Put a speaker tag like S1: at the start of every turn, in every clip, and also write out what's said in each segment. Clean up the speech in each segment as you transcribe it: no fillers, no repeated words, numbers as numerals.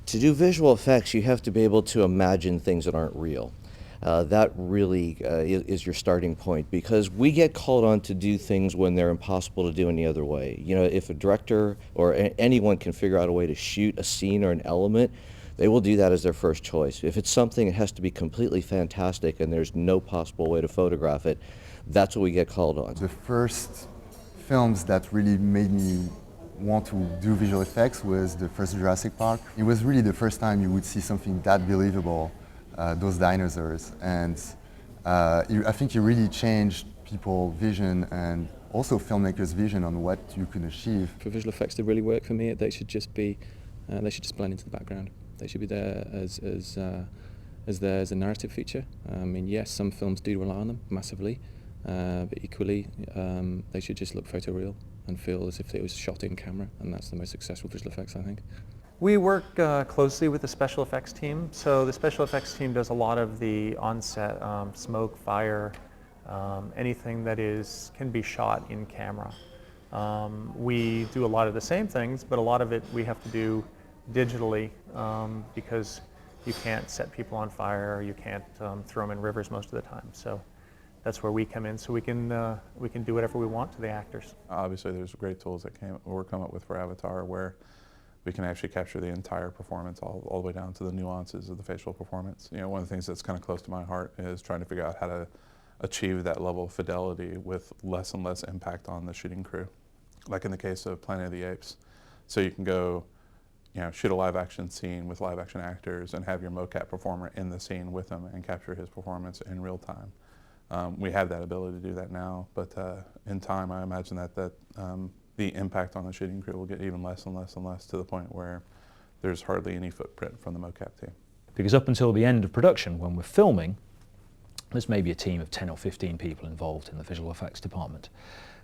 S1: To do visual effects, you have to be able to imagine things that aren't real. That really is your starting point because we get called on to do things when they're impossible to do any other way. You know, if a director or anyone can figure out a way to shoot a scene or an element, they will do that as their first choice. If it's something that has to be completely fantastic and there's no possible way to photograph it, that's what we get called on.
S2: The first films that really made me want to do visual effects was the first Jurassic Park. It was really the first time you would see something that believable, those dinosaurs. And I think it really changed people's vision and also filmmakers' vision on what you can achieve.
S3: For visual effects to really work for me, they should just be, they should just blend into the background. They should be there as there as a narrative feature. I mean, yes, some films do rely on them massively, but equally, they should just look photoreal and feel as if it was shot in camera, and that's the most successful visual effects, I think.
S4: We work closely with the special effects team. So the special effects team does a lot of the on-set smoke, fire, anything that can be shot in camera. We do a lot of the same things, but a lot of it we have to do digitally because you can't set people on fire, you can't throw them in rivers most of the time. So that's where we come in, so we can do whatever we want to the actors.
S5: Obviously, there's great tools that were come up with for Avatar where we can actually capture the entire performance all the way down to the nuances of the facial performance. You know, one of the things that's kind of close to my heart is trying to figure out how to achieve that level of fidelity with less and less impact on the shooting crew. Like in the case of Planet of the Apes. So you can go, you know, shoot a live action scene with live action actors and have your mocap performer in the scene with them and capture his performance in real time. We have that ability to do that now, but in time I imagine that the impact on the shooting crew will get even less and less and less to the point where there's hardly any footprint from the mocap team.
S6: Because up until the end of production, when we're filming, there's maybe a team of 10 or 15 people involved in the visual effects department.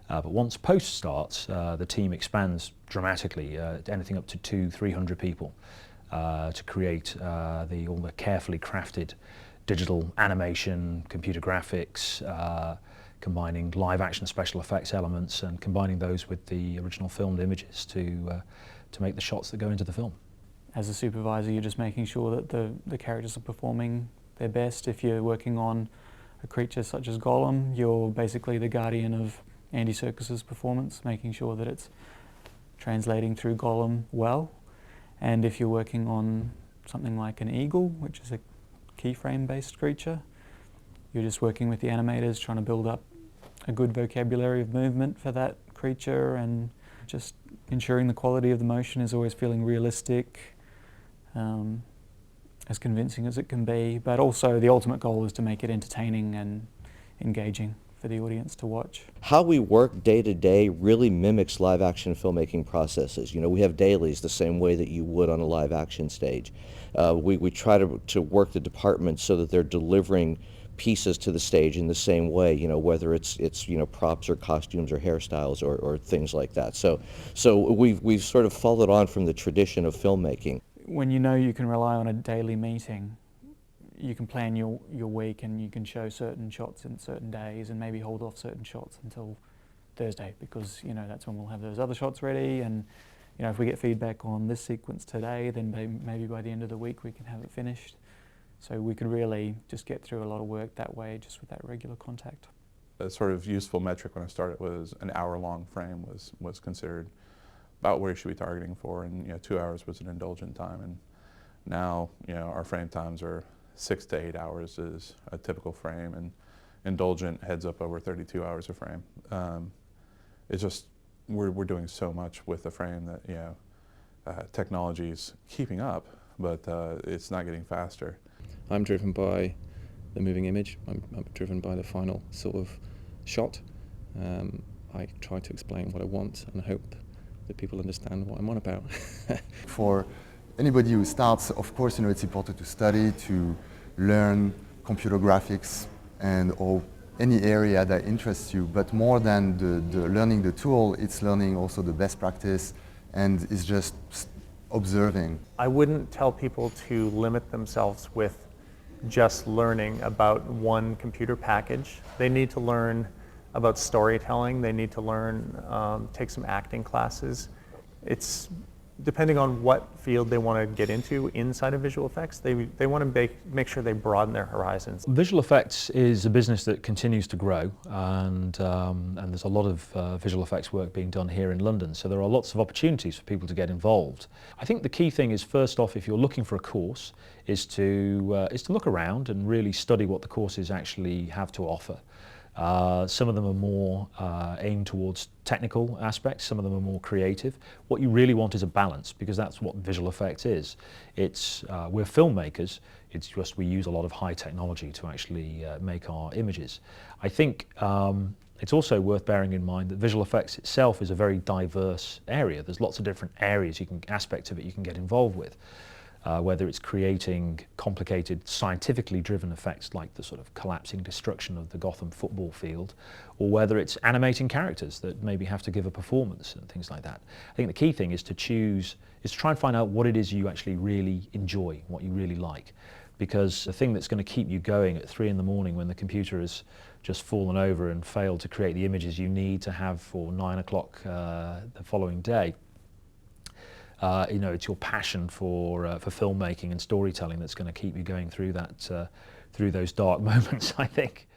S6: But once post starts, the team expands dramatically, anything up to 200-300 people, to create all the carefully crafted digital animation, computer graphics, combining live action special effects elements and combining those with the original filmed images to make the shots that go into the film.
S7: As a supervisor, you're just making sure that the characters are performing their best. If you're working on a creature such as Gollum, you're basically the guardian of Andy Serkis's performance, making sure that it's translating through Gollum well. And if you're working on something like an eagle, which is a keyframe-based creature, you're just working with the animators, trying to build up a good vocabulary of movement for that creature and just ensuring the quality of the motion is always feeling realistic, as convincing as it can be, but also the ultimate goal is to make it entertaining and engaging for the audience to watch.
S1: How we work day to day really mimics live action filmmaking processes. You know, we have dailies the same way that you would on a live action stage. We try to work the departments so that they're delivering pieces to the stage in the same way, you know, whether it's you know, props or costumes or hairstyles or things like that. So we've sort of followed on from the tradition of filmmaking.
S7: When you know you can rely on a daily meeting, you can plan your week and you can show certain shots in certain days and maybe hold off certain shots until Thursday because, you know, that's when we'll have those other shots ready. And, you know, if we get feedback on this sequence today, then maybe by the end of the week we can have it finished. So we could really just get through a lot of work that way, just with that regular contact.
S5: A sort of useful metric when I started was an hour-long frame was considered about where you should be targeting for, and, you know, 2 hours was an indulgent time. And now, you know, our frame times are 6 to 8 hours is a typical frame, and indulgent heads up over 32 hours a frame. It's just we're doing so much with the frame that, you know, technology's keeping up, but it's not getting faster.
S3: I'm driven by the moving image. I'm driven by the final sort of shot. I try to explain what I want and hope that people understand what I'm on about.
S2: For anybody who starts, of course, you know, it's important to study, to learn computer graphics or any area that interests you, but more than the learning the tool, it's learning also the best practice and it's just observing.
S4: I wouldn't tell people to limit themselves with just learning about one computer package. They need to learn about storytelling. They need to learn, take some acting classes. It's depending on what field they want to get into inside of visual effects, they want to make sure they broaden their horizons.
S6: Visual effects is a business that continues to grow, and there's a lot of visual effects work being done here in London, so there are lots of opportunities for people to get involved. I think the key thing is, first off, if you're looking for a course, is to look around and really study what the courses actually have to offer. Some of them are more aimed towards technical aspects, some of them are more creative. What you really want is a balance, because that's what visual effects is. We're filmmakers, it's just we use a lot of high technology to actually make our images. I think it's also worth bearing in mind that visual effects itself is a very diverse area. There's lots of different areas, aspects of it you can get involved with. Whether it's creating complicated scientifically driven effects like the sort of collapsing destruction of the Gotham football field, or whether it's animating characters that maybe have to give a performance and things like that. I think the key thing is to try and find out what it is you actually really enjoy, what you really like. Because the thing that's going to keep you going at 3 in the morning when the computer has just fallen over and failed to create the images you need to have for 9 o'clock the following day, it's your passion for filmmaking and storytelling that's going to keep you going through those dark moments, I think.